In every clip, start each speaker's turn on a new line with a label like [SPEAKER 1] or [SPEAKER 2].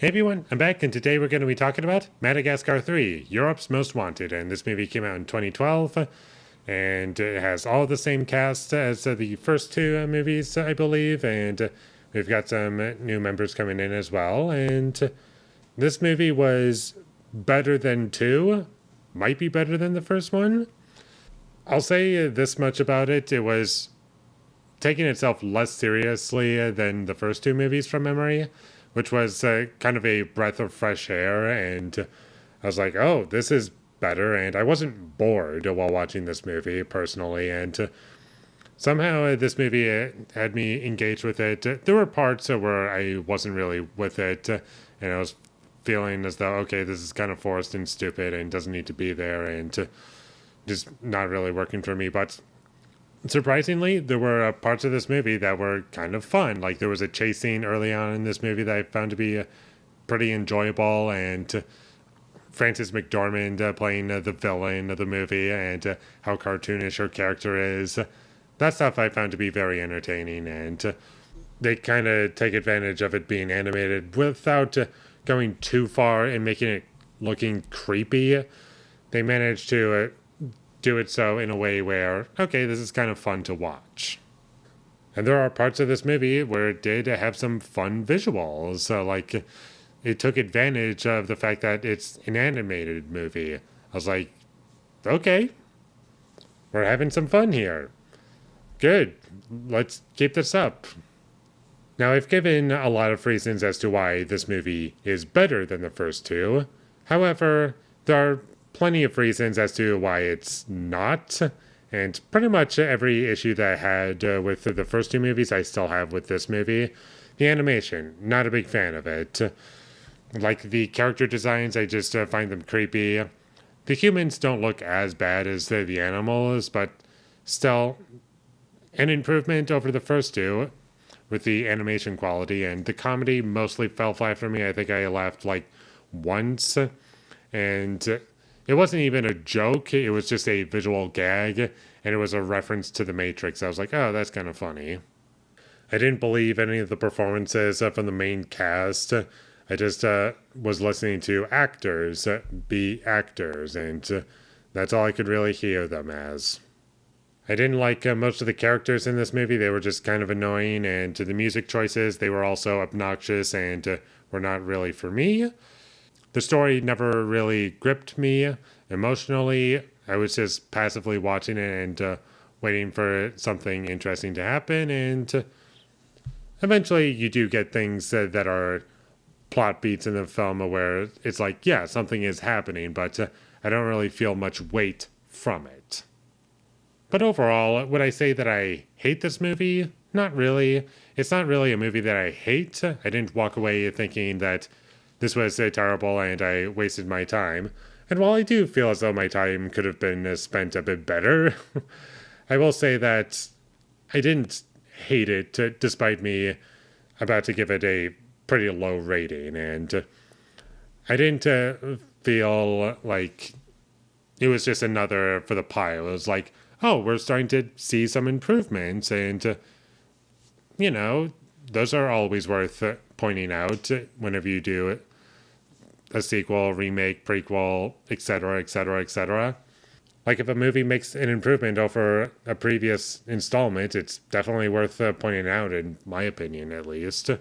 [SPEAKER 1] Hey everyone, I'm back, and today we're going to be talking about Madagascar 3, Europe's Most Wanted. And this movie came out in 2012, and it has all the same cast as the first two movies, I believe. And we've got some new members coming in as well. And this movie was better than two, might be better than the first one. I'll say this much about it: it was taking itself less seriously than the first two movies from memory, which was kind of a breath of fresh air. And I was like, oh, this is better. And I wasn't bored while watching this movie personally. And somehow this movie had me engaged with it. There were parts where I wasn't really with it. And I was feeling as though, okay, this is kind of forced and stupid and doesn't need to be there. And just not really working for me. But surprisingly, there were parts of this movie that were kind of fun. Like there was a chase scene early on in this movie that I found to be pretty enjoyable, and Frances McDormand playing the villain of the movie, and how cartoonish her character is. That stuff I found to be very entertaining, and they kind of take advantage of it being animated without going too far and making it looking creepy. They managed to do it so in a way where, okay, this is kind of fun to watch. And there are parts of this movie where it did have some fun visuals. So, like, it took advantage of the fact that it's an animated movie. I was like, okay, we're having some fun here. Good. Let's keep this up. Now, I've given a lot of reasons as to why this movie is better than the first two. However, there are plenty of reasons as to why it's not. And pretty much every issue that I had with the first two movies, I still have with this movie. The animation, not a big fan of it. Like the character designs, I just find them creepy. The humans don't look as bad as the animals, but still an improvement over the first two with the animation quality. And the comedy mostly fell flat for me. I think I laughed like once, and it wasn't even a joke. It was just a visual gag, and it was a reference to The Matrix. I was like, oh, that's kind of funny. I didn't believe any of the performances from the main cast. I just was listening to actors be actors, and that's all I could really hear them as. I didn't like most of the characters in this movie. They were just kind of annoying, and the music choices, they were also obnoxious and were not really for me. The story never really gripped me emotionally. I was just passively watching it and waiting for something interesting to happen. And eventually, you do get things that are plot beats in the film where it's like, yeah, something is happening, but I don't really feel much weight from it. But overall, would I say that I hate this movie? Not really. It's not really a movie that I hate. I didn't walk away thinking that this was terrible and I wasted my time. And while I do feel as though my time could have been spent a bit better, I will say that I didn't hate it, despite me about to give it a pretty low rating. And I didn't feel like it was just another for the pile. It was like, oh, we're starting to see some improvements. And, those are always worth pointing out whenever you do a sequel, remake, prequel, etc., etc., etc. Like if a movie makes an improvement over a previous installment, it's definitely worth pointing out, in my opinion, at least.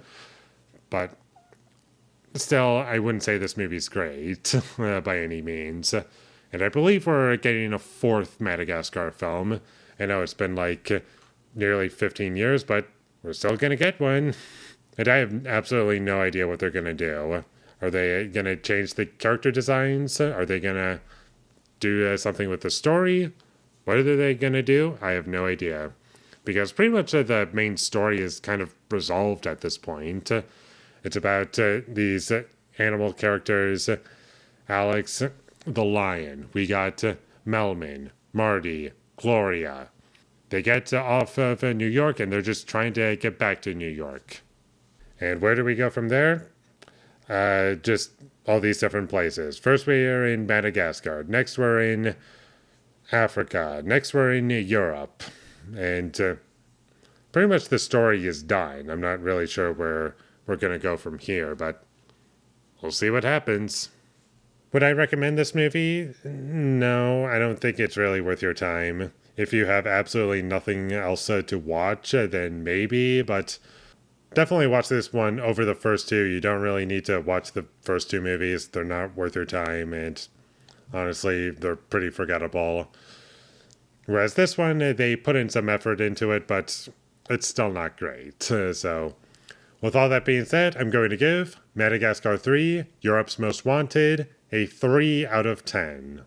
[SPEAKER 1] But still, I wouldn't say this movie's great by any means. And I believe we're getting a fourth Madagascar film. I know it's been like nearly 15 years, but we're still going to get one. And I have absolutely no idea what they're going to do. Are they going to change the character designs? Are they going to do something with the story? What are they going to do? I have no idea. Because pretty much the main story is kind of resolved at this point. It's about these animal characters. Alex the lion. We got Melman, Marty, Gloria. They get off of New York and they're just trying to get back to New York. And where do we go from there? Just all these different places. First, we are in Madagascar. Next, we're in Africa. Next, we're in Europe. And pretty much the story is done. I'm not really sure where we're going to go from here, but we'll see what happens. Would I recommend this movie? No, I don't think it's really worth your time. If you have absolutely nothing else to watch, then maybe, but definitely watch this one over the first two. You don't really need to watch the first two movies. They're not worth your time, and honestly, they're pretty forgettable. Whereas this one, they put in some effort into it, but it's still not great. So, with all that being said, I'm going to give Madagascar 3, Europe's Most Wanted, a 3 out of 10.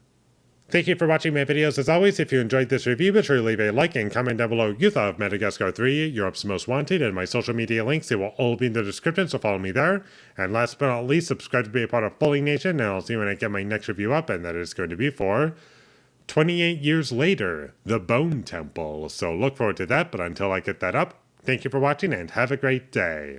[SPEAKER 1] Thank you for watching my videos. As always, if you enjoyed this review, be sure to leave a like and comment down below what you thought of Madagascar 3, Europe's Most Wanted, and my social media links. They will all be in the description, so follow me there. And last but not least, subscribe to be a part of Foley Nation, and I'll see you when I get my next review up, and that is going to be for 28 Years Later, The Bone Temple. So look forward to that, but until I get that up, thank you for watching and have a great day.